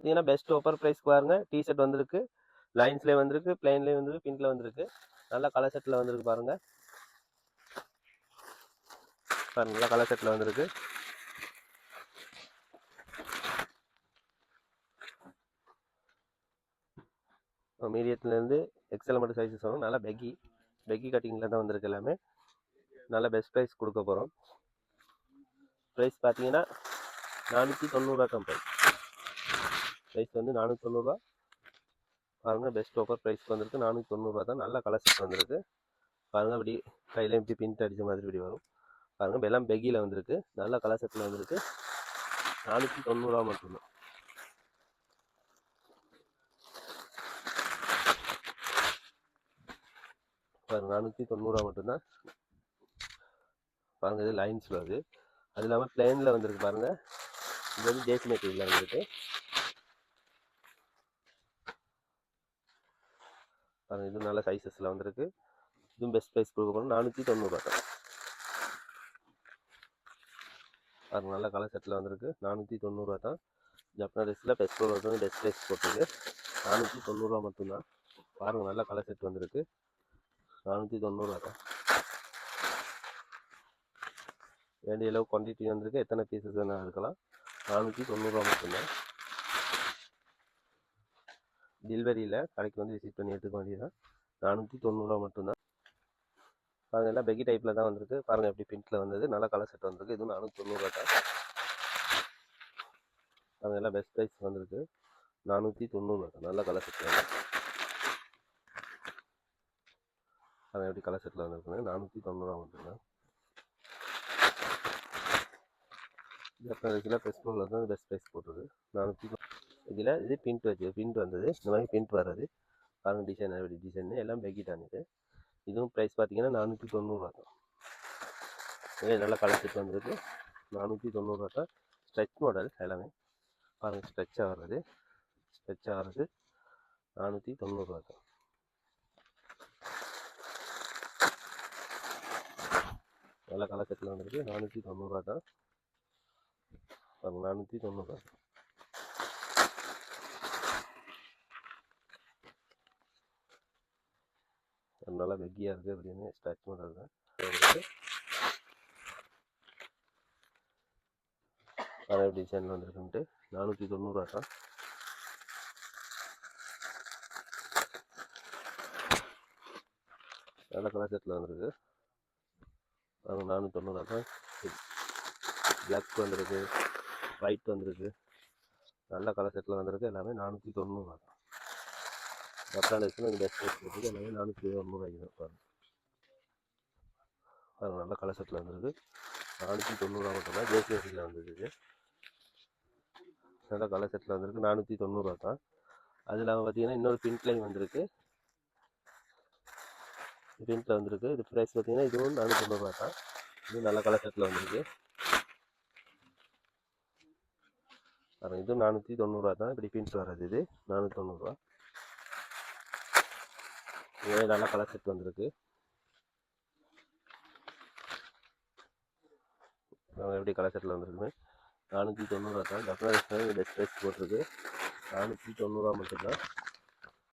பார்த்தீங்கன்னா best offer price பாருங்க. T shirt வந்திருக்கு, லைன்ஸ்லேயே வந்திருக்கு, பிளைன்லேயே வந்திருக்கு, பிங்க்ல வந்திருக்கு. நல்ல கலர் செட்டில் வந்திருக்கு பாருங்க. பாருங்க நல்ல கலர் செட்டில் வந்திருக்கு. மீடியத்துலேருந்து எக்ஸல் மட்டும் சைஸஸ் வரும். நல்லா பெக்கி கட்டிங்கில் தான் வந்திருக்கு எல்லாமே. நல்ல பெஸ்ட் ப்ரைஸ் கொடுக்க போகிறோம். ப்ரைஸ் பார்த்தீங்கன்னா 490 தான் ப்ரைஸ் வந்து 490. பாருங்கள் பெஸ்ட் ஆஃபர் ப்ரைஸ் வந்திருக்கு. 490 தான். நல்ல கலர் செட் வந்திருக்கு பாருங்கள். அப்படி கையில் இப்படி பின்ட் அடித்த மாதிரி இப்படி வரும் பாருங்கள். எல்லாம் பெக்கியில் வந்திருக்கு. நல்ல கலர் செட்டில் வந்திருக்கு. 490 மட்டும்தான். பாருங்கள் 490 மட்டும்தான். பாருங்கள் இது லைன்ஸில் வருது. அது இல்லாமல் பிளேனில் வந்திருக்கு பாருங்கள். இது வந்து ஜேசி மெட்டீரியல் வந்துருக்கு பாருங்கள். இது நல்ல சைஸஸில் வந்திருக்கு. இதுவும் பெஸ்ட் ப்ரைஸ் கொடுக்க போகிறோம். 490 தான். பாருங்கள் நல்ல கலர் செட்டில் வந்திருக்கு. 490 தான். ஜப்பான் ட்ரெஸ்ஸில் பெஸ்ட் வந்து பெஸ்ட் ப்ரைஸ் போட்டிருக்கு. 490 மட்டும்தான். பாருங்கள் நல்ல கலர் செட் வந்திருக்கு. 490 தான். வேண்டிய அளவு குவான்டிட்டி வந்திருக்கு. எத்தனை பீசஸ் வேணால் இருக்கலாம். 490 மட்டும்தான். டெலிவரியில் கடைக்கு வந்து விசிட் பண்ணி எடுத்துக்க வேண்டியதான். 490 மட்டும்தான். பாருங்கள் எல்லாம் பெக்கி டைப்பில் தான் வந்திருக்கு. பாருங்கள் எப்படி பிங்க்கில் வந்தது. நல்ல கலர் செட் வந்திருக்கு. இதுவும் 490 தான். பாருங்கள் எல்லாம் பெஸ்ட் ப்ரைஸ் வந்திருக்கு. 490 தான். நல்ல கலர் செட்டில் வந்திருக்கு. பாருங்கள் எப்படி கலர் செட்டில் வந்திருக்குங்க. 490 மட்டும்தான். இதில் பெஸ்ட் தான் பெஸ்ட் ப்ரைஸ் போட்டுருக்கு. 400. இதில் இது பிண்ட் வந்தது. இந்த மாதிரி பிண்ட் வர்றது பாருங்கள். டிசைன் எப்படி டிசைன் எல்லாம் பெக்கிட்டான். இதுவும் ப்ரைஸ் பார்த்தீங்கன்னா 490 தான். இதே நல்ல கலர் செட் வந்திருக்கு. 490 தான். ஸ்ட்ரெச் மாடல் எல்லாமே பாருங்கள். ஸ்ட்ரெச் ஆகிறது 490 தான். நல்ல கலர் செட்டில் வந்திருக்கு. 490 தான். 490. நல்லா வெக்கியாக இருக்குது அப்படின்னு ஸ்ட்ரெச் மாடல் தான். அதே டிசைனில் வந்துருக்குன்ட்டு 490 தான். நல்ல கலர் செட்டில் வந்துருக்கு. அது 490 தான். பிளாக் வந்துருக்கு, ஒயிட் வந்துருக்கு. நல்ல கலர் செட்டில் வந்துருக்கு. எல்லாமே 490 தான். ஜப்பான் ட்ரெஸ்ஸில் இந்த பெஸ்ட் ப்ரைஸ் இருக்குது. எல்லாமே 490 தான். பாருங்கள் பாருங்கள் நல்ல கலர் செட்டில் வந்துருக்கு. 490 மட்டும்தான். ஜேசியில் வந்துருக்கு. நல்ல கலர் செட்டில் வந்திருக்கு. 490 தான். அது இல்லாமல் பார்த்தீங்கன்னா இன்னொரு பிங்க் லைன் வந்திருக்கு. பிங்க்ல வந்திருக்கு. இது ப்ரைஸ் பார்த்தீங்கன்னா இதுவும் 490 தான். இது நல்ல கலர் செட்டில் வந்திருக்கு. இது 490 தான். இப்படி பிங்க் வர்றது இது 490. இதே நல்ல கலர் செட் வந்திருக்கு. எப்படி கலர் செட்டில் வந்துருக்குமே 490 தான். ஜப்பான் பெஸ்ட் ப்ரைஸ் போட்டிருக்கு. 490 மட்டும்தான்.